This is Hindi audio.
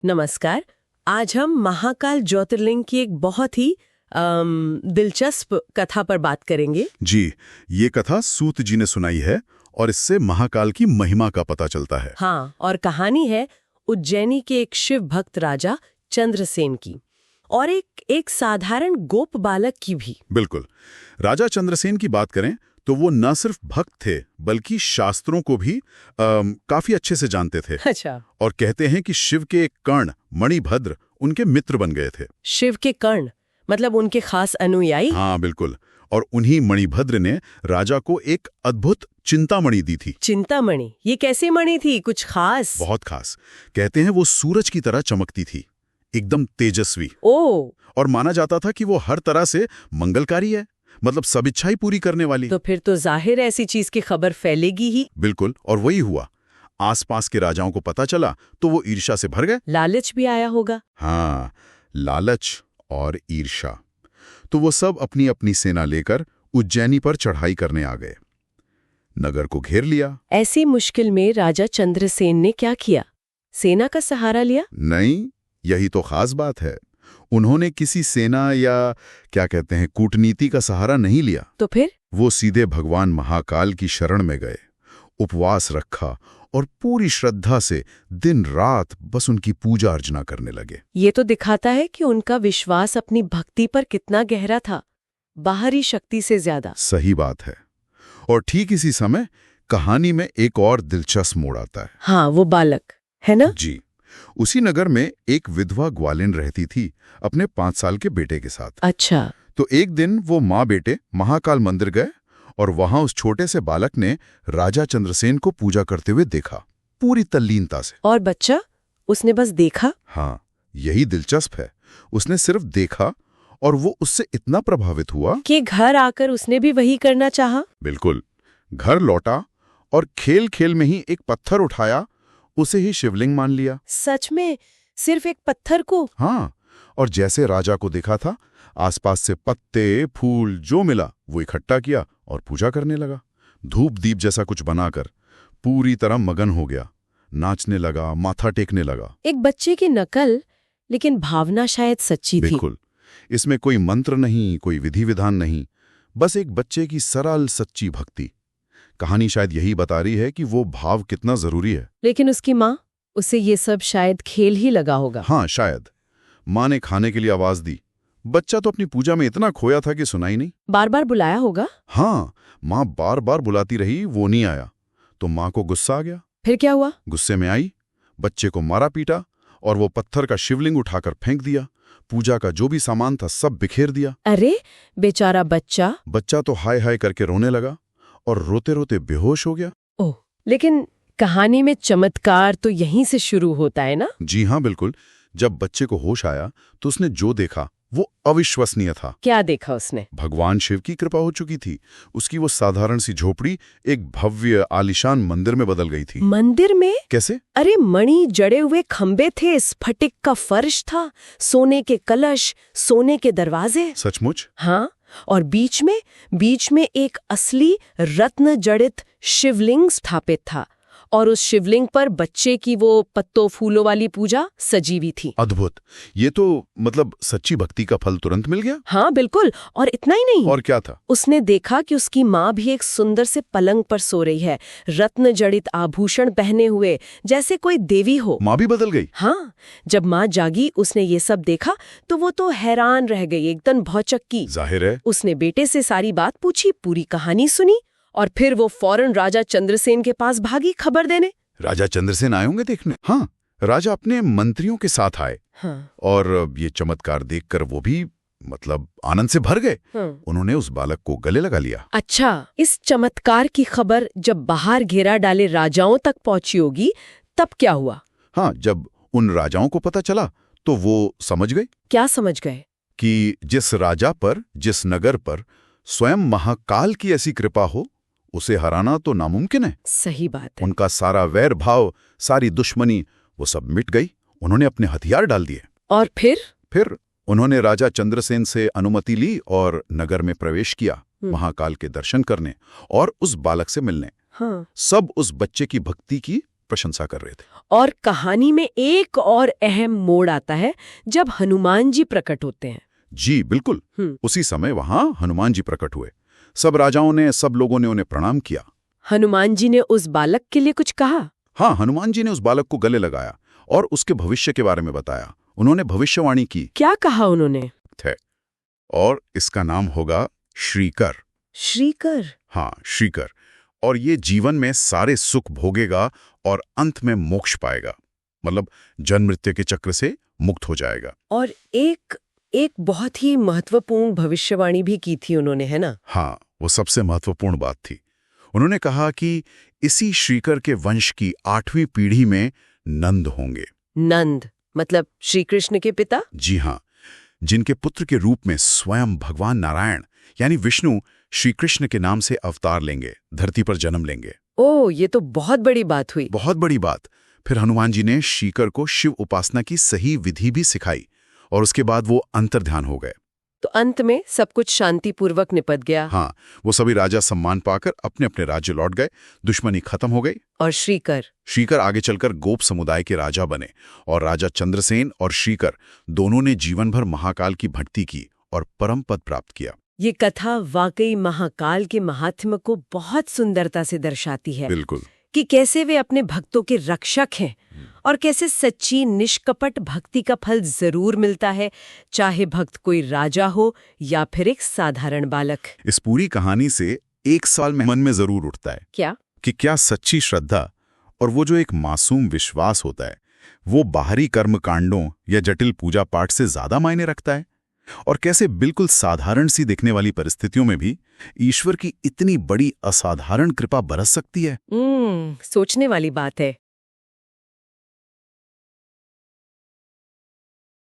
नमस्कार। आज हम महाकाल ज्योतिर्लिंग की एक बहुत ही दिलचस्प कथा पर बात करेंगे। जी, ये कथा सूत जी ने सुनाई है और इससे महाकाल की महिमा का पता चलता है। हाँ, और कहानी है उज्जैनी के एक शिव भक्त राजा चंद्रसेन की और एक साधारण गोप बालक की भी। बिल्कुल। राजा चंद्रसेन की बात करें तो वो न सिर्फ भक्त थे बल्कि शास्त्रों को भी काफी अच्छे से जानते थे। अच्छा। और कहते हैं कि शिव के एक कर्ण मणिभद्र उनके मित्र बन गए थे। शिव के कर्ण मतलब उनके खास अनुयायी? हाँ बिल्कुल। और उन्हीं मणिभद्र ने राजा को एक अद्भुत चिंतामणि दी थी। चिंतामणि? ये कैसे मणि थी? कुछ खास? बहुत खास। कहते हैं वो सूरज की तरह चमकती थी, एकदम तेजस्वी। ओह! और माना जाता था कि वो हर तरह से मंगलकारी है, मतलब सब इच्छाएं पूरी करने वाली। तो फिर तो जाहिर ऐसी चीज की खबर फैलेगी ही। बिल्कुल, और वही हुआ। आसपास के राजाओं को पता चला तो वो ईर्ष्या से भर गए। लालच भी आया होगा। हाँ, लालच और ईर्ष्या। तो वो सब अपनी अपनी सेना लेकर उज्जैनी पर चढ़ाई करने आ गए। नगर को घेर लिया। ऐसी मुश्किल में राजा चंद्रसेन ने क्या किया? सेना का सहारा लिया? नहीं, यही तो खास बात है। उन्होंने किसी सेना या क्या कहते हैं कूटनीति का सहारा नहीं लिया। तो फिर? वो सीधे भगवान महाकाल की शरण में गए, उपवास रखा और पूरी श्रद्धा से दिन रात बस उनकी पूजा अर्चना करने लगे। ये तो दिखाता है कि उनका विश्वास अपनी भक्ति पर कितना गहरा था, बाहरी शक्ति से ज्यादा। सही बात है। और ठीक इसी समय कहानी में एक और दिलचस्प मोड़ आता है। हाँ, वो बालक है ना? जी, उसी नगर में एक विधवा ग्वालिन रहती थी अपने 5 साल के बेटे के साथ। अच्छा। तो एक दिन वो माँ बेटे महाकाल मंदिर गए और वहां उस छोटे से बालक ने राजा चंद्रसेन को पूजा करते हुए देखा, पूरी तल्लीनता से। और बच्चा? उसने बस देखा? हाँ, यही दिलचस्प है। उसने सिर्फ देखा और वो उससे इतना प्रभावित हुआ कि घर आकर उसने भी वही करना चाहा। बिल्कुल। घर लौटा और खेल खेल में ही एक पत्थर उठाया, उसे ही शिवलिंग मान लिया। सच में? सिर्फ एक पत्थर को? हाँ, और जैसे राजा को देखा था, आसपास से पत्ते फूल जो मिला वो इकट्ठा किया और पूजा करने लगा। धूप दीप जैसा कुछ बनाकर पूरी तरह मगन हो गया, नाचने लगा, माथा टेकने लगा। एक बच्चे की नकल, लेकिन भावना शायद सच्ची थी। बिल्कुल। इसमें कोई मंत्र नहीं, कोई विधि विधान नहीं, बस एक बच्चे की सरल सच्ची भक्ति। कहानी शायद यही बता रही है कि वो भाव कितना जरूरी है। लेकिन उसकी माँ? उसे ये सब शायद खेल ही लगा होगा। हाँ शायद। माँ ने खाने के लिए आवाज दी। बच्चा तो अपनी पूजा में इतना खोया था कि सुनाई नहीं। बार बार बुलाया होगा? हाँ, माँ बार बार बुलाती रही, वो नहीं आया। तो माँ को गुस्सा आ गया। फिर क्या हुआ? गुस्से में आई, बच्चे को मारा पीटा और वो पत्थर का शिवलिंग उठाकर फेंक दिया। पूजा का जो भी सामान था सब बिखेर दिया। अरे बेचारा बच्चा। बच्चा तो हाय हाय करके रोने लगा और रोते रोते बेहोश हो गया। ओह, लेकिन कहानी में चमत्कार तो यहीं से शुरू होता है ना? जी हाँ बिल्कुल। जब बच्चे को होश आया तो उसने जो देखा वो अविश्वसनीय था। क्या देखा उसने? भगवान शिव की कृपा हो चुकी थी। उसकी वो साधारण सी झोपड़ी एक भव्य आलीशान मंदिर में बदल गई थी। मंदिर में? कैसे? अरे मणि जड़े हुए खंबे थे, स्फटिक का फर्श था, सोने के कलश, सोने के दरवाजे। सचमुच? हाँ, और बीच में एक असली रत्न जड़ित शिवलिंग स्थापित था और उस शिवलिंग पर बच्चे की वो पत्तों फूलों वाली पूजा सजी हुई थी। अद्भुत। ये तो मतलब सच्ची भक्ति का फल तुरंत मिल गया। हाँ बिल्कुल। और इतना ही नहीं। और क्या था? उसने देखा कि उसकी माँ भी एक सुंदर से पलंग पर सो रही है, रत्न जड़ित आभूषण पहने हुए, जैसे कोई देवी हो। माँ भी बदल गई? हाँ, जब माँ जागी उसने ये सब देखा तो वो तो हैरान रह गई, एकदम भौचक्की। जाहिर है। उसने बेटे से सारी बात पूछी, पूरी कहानी सुनी और फिर वो फौरन राजा चंद्रसेन के पास भागी खबर देने। राजा चंद्रसेन आए होंगे देखने। हाँ, राजा अपने मंत्रियों के साथ आए। हाँ। और ये चमत्कार देखकर वो भी मतलब आनंद से भर गए। हाँ। उन्होंने उस बालक को गले लगा लिया। अच्छा, इस चमत्कार की खबर जब बाहर घेरा डाले राजाओं तक पहुंची होगी तब क्या हुआ? हाँ, जब उन राजाओं को पता चला तो वो समझ गए। क्या समझ गए? कि जिस राजा पर, जिस नगर पर स्वयं महाकाल की ऐसी कृपा हो, उसे हराना तो नामुमकिन है। सही बात है। उनका सारा वैर भाव, सारी दुश्मनी वो सब मिट गई। उन्होंने अपने हथियार डाल दिए। और फिर उन्होंने राजा चंद्रसेन से अनुमति ली और नगर में प्रवेश किया, महाकाल के दर्शन करने और उस बालक से मिलने। हाँ। सब उस बच्चे की भक्ति की प्रशंसा कर रहे थे। और कहानी में एक और अहम मोड़ आता है जब हनुमान जी प्रकट होते हैं। जी बिल्कुल। उसी समय वहां हनुमान जी प्रकट हुए। सब राजाओं ने, सब लोगों ने उन्हें प्रणाम किया। हनुमान जी ने उस बालक के लिए कुछ कहा? हाँ, हनुमान जी ने उस बालक को गले लगाया और उसके भविष्य के बारे में बताया। उन्होंने भविष्यवाणी की। क्या कहा उन्होंने? थे और इसका नाम होगा श्रीकर। श्रीकर? हाँ, श्रीकर। और ये जीवन में सारे सुख भोगेगा और अंत में मोक्ष पाएगा, मतलब जन्म मृत्यु के चक्र से मुक्त हो जाएगा। और एक बहुत ही महत्वपूर्ण भविष्यवाणी भी की थी उन्होंने, है ना? हाँ, वो सबसे महत्वपूर्ण बात थी। उन्होंने कहा कि इसी श्रीकर के वंश की 8वीं पीढ़ी में नंद होंगे। नंद मतलब श्री कृष्ण के पिता? जी हाँ, जिनके पुत्र के रूप में स्वयं भगवान नारायण यानी विष्णु श्री कृष्ण के नाम से अवतार लेंगे, धरती पर जन्म लेंगे। ओह, ये तो बहुत बड़ी बात हुई। बहुत बड़ी बात। फिर हनुमान जी ने श्रीकर को शिव उपासना की सही विधि भी सिखाई और उसके बाद वो अंतर्ध्यान हो गए। तो अंत में सब कुछ शांतिपूर्वक निपट गया। हाँ, वो सभी राजा सम्मान पाकर अपने अपने राज्य लौट गए, दुश्मनी खत्म हो गई। और श्रीकर आगे चलकर गोप समुदाय के राजा बने और राजा चंद्रसेन और श्रीकर दोनों ने जीवन भर महाकाल की भक्ति की और परम पद प्राप्त किया। ये कथा वाकई महाकाल के महात्म्य को बहुत सुंदरता से दर्शाती है। बिल्कुल। कि कैसे वे अपने भक्तों के रक्षक हैं और कैसे सच्ची निष्कपट भक्ति का फल जरूर मिलता है, चाहे भक्त कोई राजा हो या फिर एक साधारण बालक। इस पूरी कहानी से एक सवाल मन में जरूर उठता है। क्या? कि क्या सच्ची श्रद्धा और वो जो एक मासूम विश्वास होता है वो बाहरी कर्म कांडों या जटिल पूजा पाठ से ज्यादा मायने रखता है? और कैसे बिल्कुल साधारण सी दिखने वाली परिस्थितियों में भी ईश्वर की इतनी बड़ी असाधारण कृपा बरस सकती है? सोचने वाली बात है।